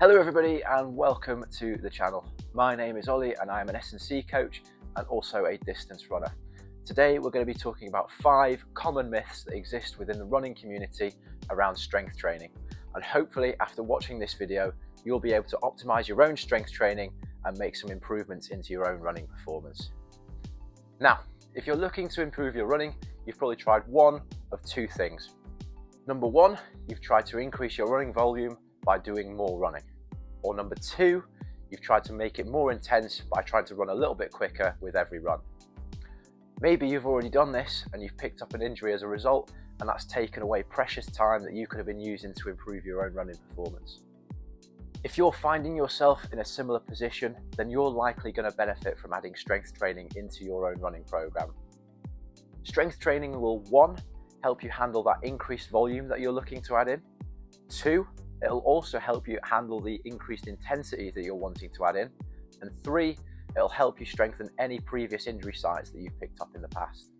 Hello everybody and welcome to the channel. My name is Ollie and I am an S&C coach and also a distance runner. Today we're going to be talking about 5 common myths that exist within the running community around strength training. And hopefully after watching this video you'll be able to optimize your own strength training and make some improvements into your own running performance. Now, if you're looking to improve your running, you've probably tried one of 2 things. Number 1, you've tried to increase your running volume by doing more running. Or number 2, you've tried to make it more intense by trying to run a little bit quicker with every run. Maybe you've already done this and you've picked up an injury as a result, and that's taken away precious time that you could have been using to improve your own running performance. If you're finding yourself in a similar position, then you're likely going to benefit from adding strength training into your own running program. Strength training will 1, help you handle that increased volume that you're looking to add in. 2, it'll also help you handle the increased intensity that you're wanting to add in. And 3, it'll help you strengthen any previous injury sites that you've picked up in the past.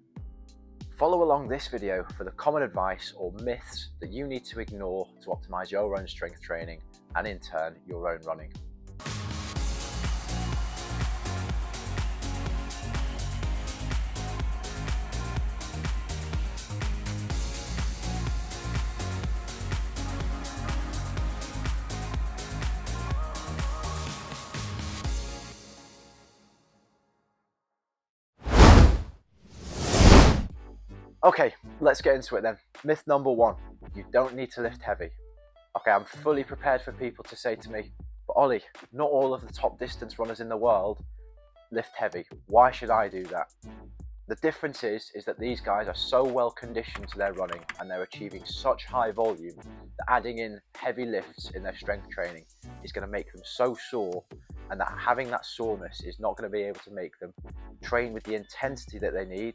Follow along this video for the common advice or myths that you need to ignore to optimize your own strength training and in turn your own running. Okay, let's get into it then. Myth number 1, you don't need to lift heavy. Okay, I'm fully prepared for people to say to me, but Ollie, not all of the top distance runners in the world lift heavy. Why should I do that? The difference is that these guys are so well conditioned to their running and they're achieving such high volume that adding in heavy lifts in their strength training is going to make them so sore, and that having that soreness is not going to be able to make them train with the intensity that they need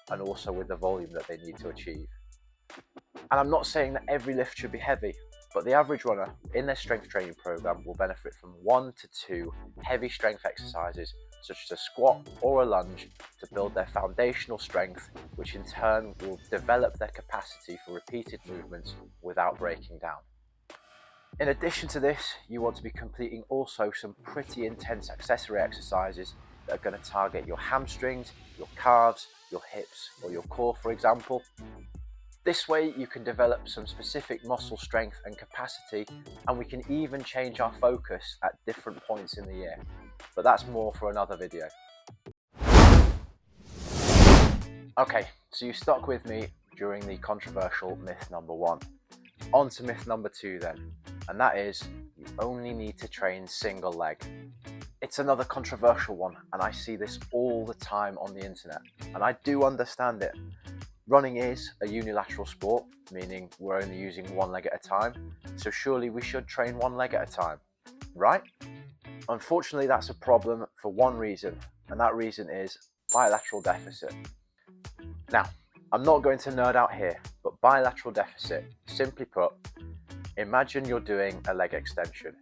and also with the volume that they need to achieve. And I'm not saying that every lift should be heavy, but the average runner in their strength training program will benefit from 1 to 2 heavy strength exercises, such as a squat or a lunge, to build their foundational strength, which in turn will develop their capacity for repeated movements without breaking down. In addition to this, you want to be completing also some pretty intense accessory exercises that are going to target your hamstrings, your calves, your hips, or your core, for example. This way you can develop some specific muscle strength and capacity, and we can even change our focus at different points in the year. But that's more for another video. Okay, so you stuck with me during the controversial myth number 1. On to myth number 2 then, and that is you only need to train single leg. It's another controversial one, and I see this all the time on the internet, and I do understand it. Running is a unilateral sport, meaning we're only using one leg at a time, so surely we should train one leg at a time, right? Unfortunately, that's a problem for one reason, and that reason is bilateral deficit. Now, I'm not going to nerd out here, but bilateral deficit, simply put, imagine you're doing a leg extension.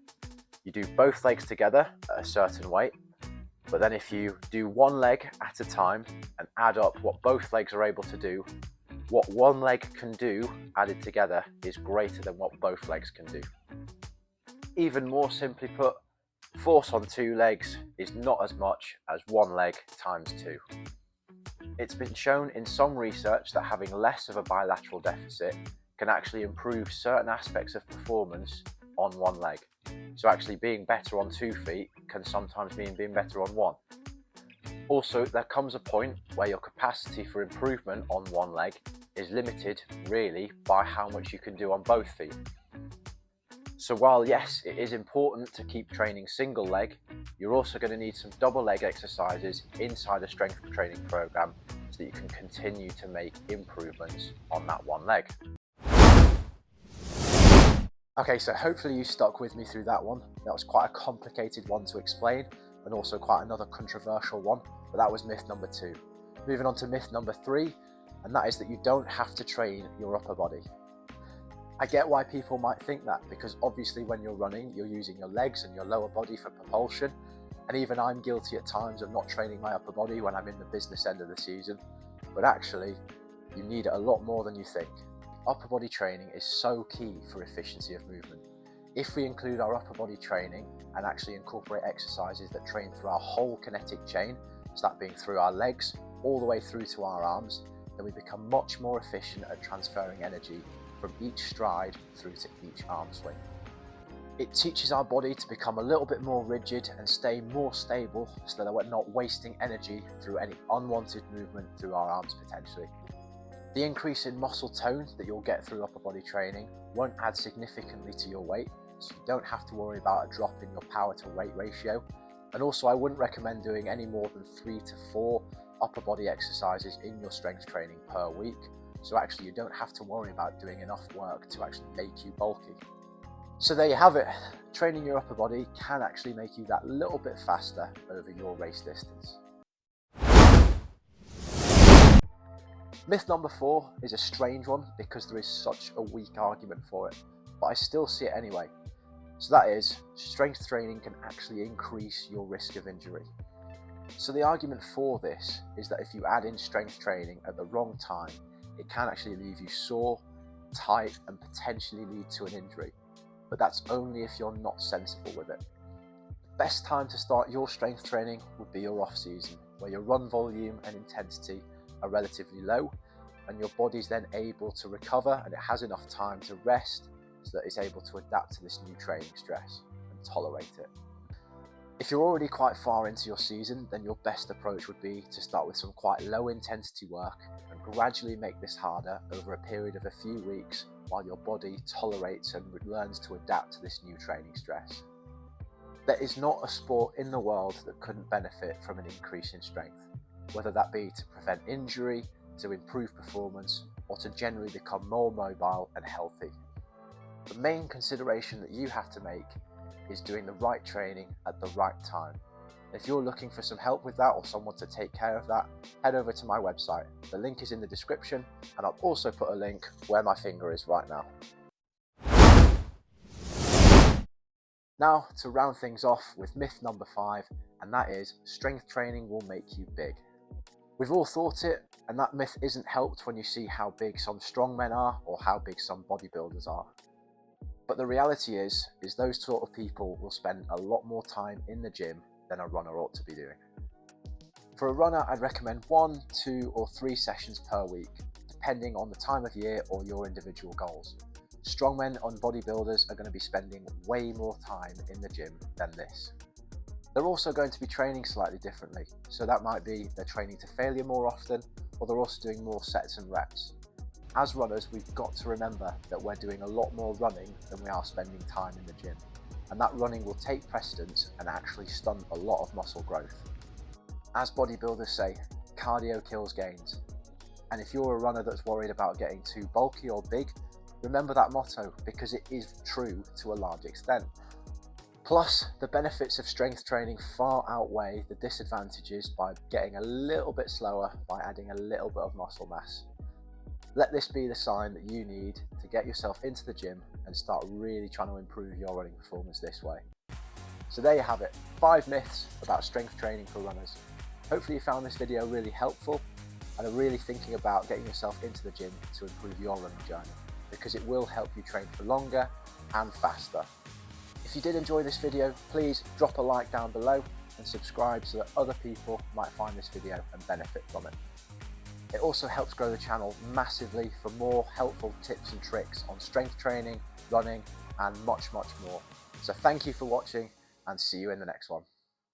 You do both legs together at a certain weight, but then if you do one leg at a time and add up what both legs are able to do, what one leg can do added together is greater than what both legs can do. Even more simply put, force on 2 legs is not as much as 1 leg times 2. It's been shown in some research that having less of a bilateral deficit can actually improve certain aspects of performance on 1 leg. So actually being better on 2 feet can sometimes mean being better on 1. Also, there comes a point where your capacity for improvement on 1 leg is limited really by how much you can do on both feet. So while yes, it is important to keep training single leg, you're also going to need some double leg exercises inside a strength training program so that you can continue to make improvements on that 1 leg. Okay, so hopefully you stuck with me through that one. That was quite a complicated one to explain, and also quite another controversial one, but that was myth number 2. Moving on to myth number 3, and that is that you don't have to train your upper body. I get why people might think that, because obviously when you're running, you're using your legs and your lower body for propulsion, and even I'm guilty at times of not training my upper body when I'm in the business end of the season, but actually, you need it a lot more than you think. Upper body training is so key for efficiency of movement. If we include our upper body training and actually incorporate exercises that train through our whole kinetic chain, so that being through our legs all the way through to our arms, then we become much more efficient at transferring energy from each stride through to each arm swing. It teaches our body to become a little bit more rigid and stay more stable so that we're not wasting energy through any unwanted movement through our arms potentially. The increase in muscle tone that you'll get through upper body training won't add significantly to your weight, so you don't have to worry about a drop in your power to weight ratio. And also I wouldn't recommend doing any more than 3 to 4 upper body exercises in your strength training per week, so actually you don't have to worry about doing enough work to actually make you bulky. So there you have it. Training your upper body can actually make you that little bit faster over your race distance. Myth number 4 is a strange one because there is such a weak argument for it, but I still see it anyway. So that is, strength training can actually increase your risk of injury. So the argument for this is that if you add in strength training at the wrong time, it can actually leave you sore, tight, and potentially lead to an injury. But that's only if you're not sensible with it. The best time to start your strength training would be your off season, where your run volume and intensity are relatively low and your body's then able to recover and it has enough time to rest so that it's able to adapt to this new training stress and tolerate it. If you're already quite far into your season, then your best approach would be to start with some quite low intensity work and gradually make this harder over a period of a few weeks while your body tolerates and learns to adapt to this new training stress. There is not a sport in the world that couldn't benefit from an increase in strength, whether that be to prevent injury, to improve performance, or to generally become more mobile and healthy. The main consideration that you have to make is doing the right training at the right time. If you're looking for some help with that or someone to take care of that, head over to my website. The link is in the description, and I'll also put a link where my finger is right now. Now to round things off with myth number 5, and that is strength training will make you big. We've all thought it, and that myth isn't helped when you see how big some strongmen are or how big some bodybuilders are. But the reality is those sort of people will spend a lot more time in the gym than a runner ought to be doing. For a runner, I'd recommend 1, 2, or 3 sessions per week, depending on the time of year or your individual goals. Strongmen and bodybuilders are going to be spending way more time in the gym than this. They're also going to be training slightly differently, so that might be they're training to failure more often, or they're also doing more sets and reps. As runners, we've got to remember that we're doing a lot more running than we are spending time in the gym, and that running will take precedence and actually stunt a lot of muscle growth. As bodybuilders say, cardio kills gains, and if you're a runner that's worried about getting too bulky or big, remember that motto, because it is true to a large extent. Plus, the benefits of strength training far outweigh the disadvantages by getting a little bit slower by adding a little bit of muscle mass. Let this be the sign that you need to get yourself into the gym and start really trying to improve your running performance this way. So there you have it, 5 myths about strength training for runners. Hopefully you found this video really helpful and are really thinking about getting yourself into the gym to improve your running journey, because it will help you train for longer and faster. If you did enjoy this video, please drop a like down below and subscribe so that other people might find this video and benefit from it. It also helps grow the channel massively for more helpful tips and tricks on strength training, running, and much, much more. So thank you for watching, and see you in the next one.